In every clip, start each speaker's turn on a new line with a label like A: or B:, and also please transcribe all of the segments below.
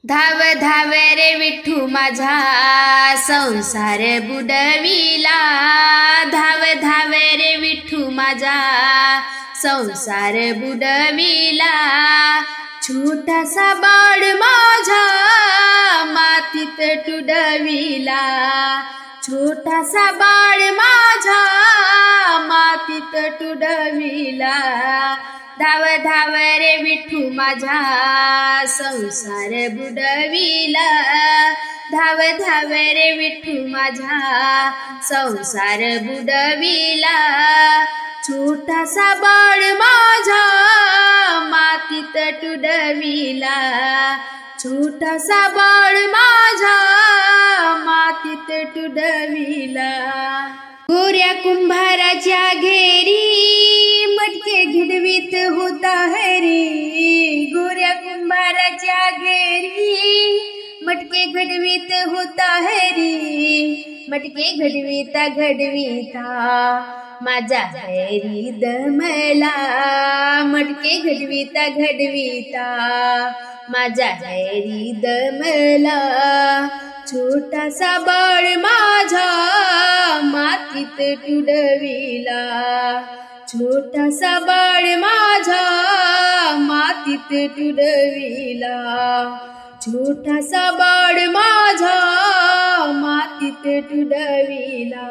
A: धाव धाव रे विठू माझा संसार बुडविला। धाव धाव रे विठू माझा संसार बुडविला। छोटासा बाळ माझा मातीत तुडविला। छोटासा बाळ माझा मातीत तुडविला। धाव धाव रे विठू माझा संसार बुडविला। धाव धाव रे विठू माझा संसार बुडविला। छोटासा बाळ माझा मातीत तुडविला। छोटासा बाळ माझा मातीत तुडविला। गोऱ्या कुंभाराच्या घेरी मटके घडवीत होता हरी। गोऱ्या कुंभाराच्या घेरी मटके घडवीत होता हरी। मटके घडविता घडविता माझा हरी दमला। मटके घडविता घडविता माझा हरी दमला। छोटासा बाळ माझा मातीत तुडविला। छोटासा बाळ माझा मातीत तुडविला। छोटासा बाळ माझा मातीत तुडविला।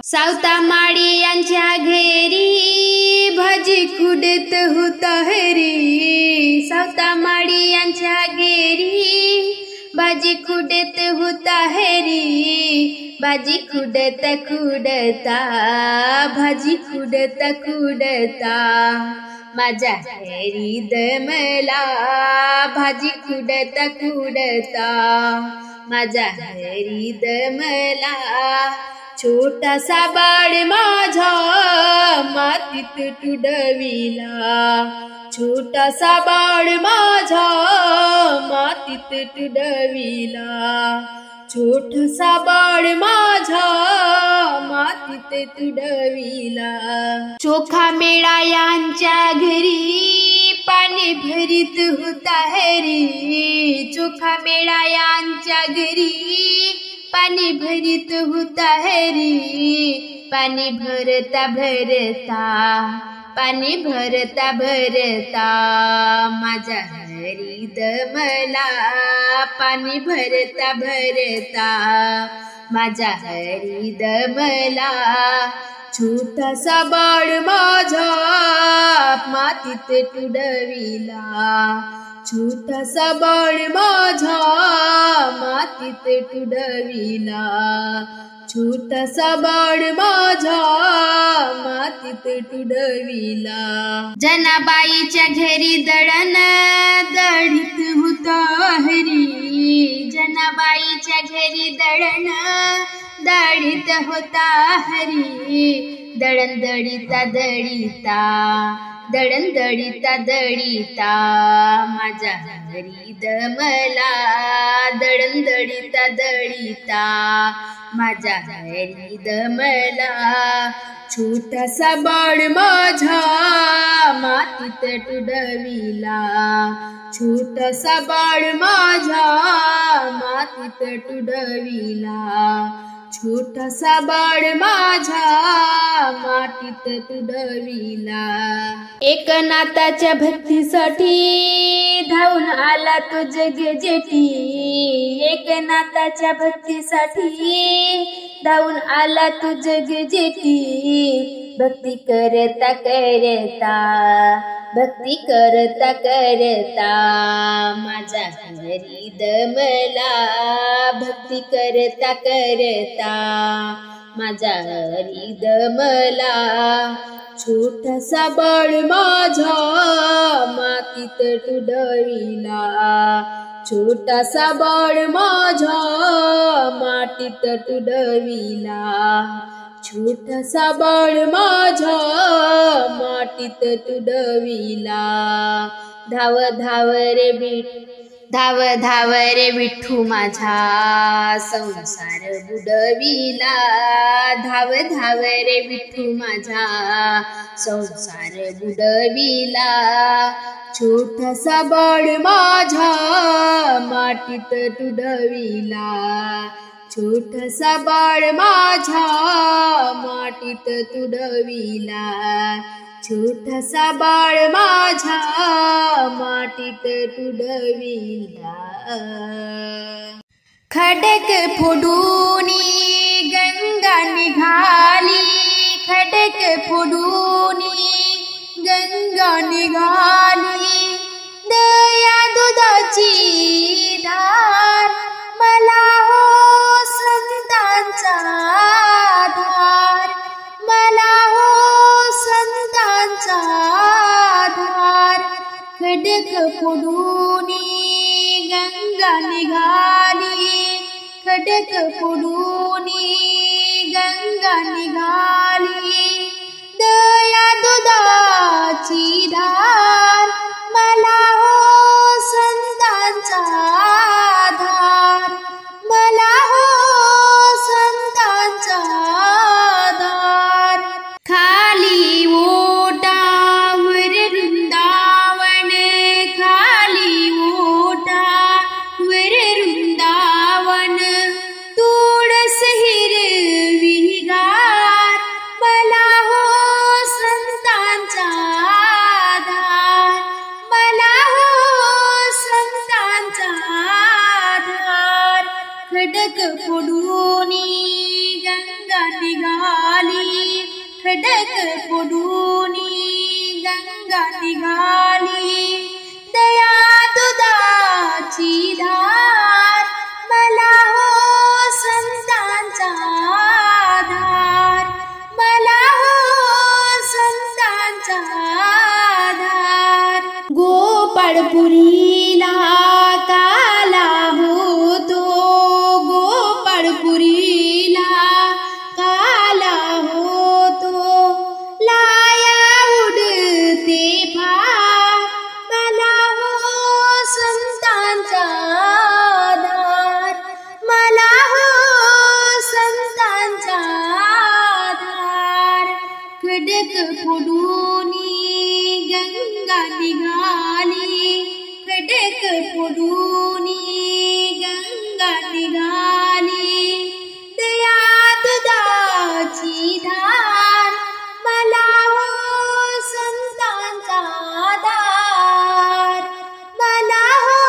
A: सावता माळी यांच्या घेरी भाजी खुडत होता हरी। सावता माळी यांच्या घेरी भाजी खुडत होता हरी। भाजी खुडता खुडता भाजी खुडता खुडता माझा हरी दमला। भाजी खुडता खुडता माझा हरी दमला। छोटासा बाळ माझा मातीत तुडविला। छोटासा बाळ माझा मातीत तुडविला। छोटासा बाळ माझा मातीत तुडविला। चोखा मेळा यांच्या घरी पाणी भरीत होता हरी। चोखा मेळा यांच्या घरी पाणी भरीत होता हरी। पाणी भरता भरता पाणी भरता भरता माझा हरी दमला। पाणी भरता भरता माझा हरी दमला। छोटासा बाळ माझा मातीत तुडविला। छोटासा बाळ माझा मातीत तुडविला। छोटासा बाळ माझा मातीत तुडविला। जनाबाईच्या घरी दळण दळीत होता हरी। जनाबाईच्या घरी दळण दळीत होता हरी। दळण दळीता दळीता दळण दळीता दळीता माझा हरी दमला। दळण दळीता दळीता माझा हरी दमला। छोटासा बाळ माझा मातीत तुडविला। छोटासा बाळ माझा मातीत तुडविला। छोटासा बाळ माझा मातीत तुडविला। एकनाथाच्या भक्तीसाठी धावून आला तो जग जेठी। एकनाथाच्या भक्तीसाठी धावून आला तो जग जेठी। भक्ती करता करता भक्ती करता करता माझा हरी दमला। भक्ती करता करता माझा हरी दमला। छोटासा बाळ माझा मातीत तुडविला। छोटासा बाळ माझा मातीत तुडविला। छोटासा बाळ माझा मातीत तुडविला। धाव धाव रे धाव धाव रे विठू माझा संसार बुडविला, धाव धाव रे विठू माझा संसार बुडविला, छोटासा बाळ माझा मातीत तुडविला, छोटासा बाळ माझा मातीत तुडविला, छोटासा बाळ माझा मातीत तुडविला. खडक फोडूनी गंगा निघाली, खडक फोडूनी गंगा निघाली, दया दुधाची धार मला हो संतांचा धार, मला हो संतांचा धार. खडक फोडूनी गंगा निघाली, खडक फोडूनी गंगा निघाली, दया दुधाची धार मला हो संतांचा धार, मला हो संतांचा धार. खाली ओटावर वृंदावन, खाली ओटावर वृंदावन, तुळस हिरवीगार मला हो संतांचा धार, मला हो संतांचा धार. खडक फोडूनी गंगा निघाली, खडक फोडूनी गंगा निघाली, दया दुधाची धार मला हो संतांचा धार, मला हो संतांचा धार. गोपाळपुरीला काला होतो, गोपाळपुरीला काला होतो, लाया उडते फार मला हो संतांचा धार, मला हो संतांचा धार. खडक फोडूनी गंगा निघाली, खडक फोडूनी गंगा निघाली, दया दुधाची धार मला हो संतांचा धार, मला हो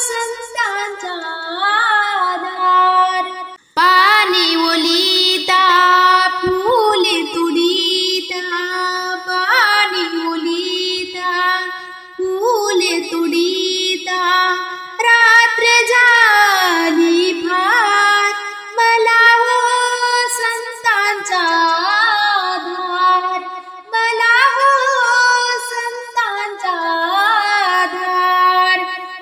A: संतांचा धार. पाणी ओलिता फुले तुडिता, पाणी ओलिता फुले तुडिता, रात्र झाली फार मला हो संतांचा धार, मला हो संतांचा धार.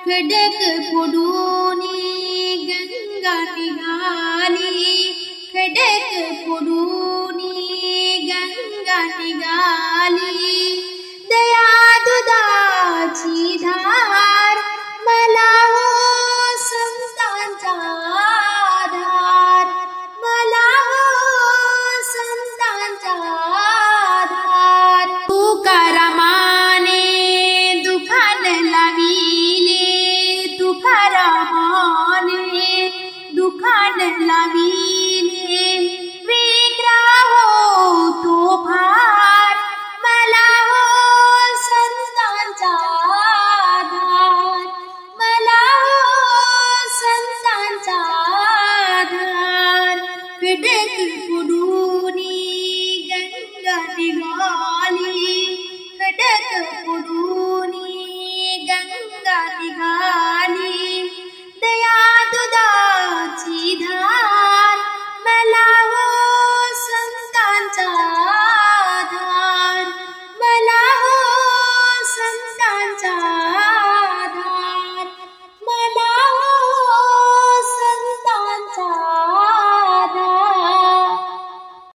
A: खडक फोडूनी गंगा निघाली, खडक फोडूनी गंगा निघाली, दया दुधाची धार मला हो संतांचा धार, मला हो संतांचा धार. तुकारामाने दुकान लाविले, तुकारामाने दुकान लाविले,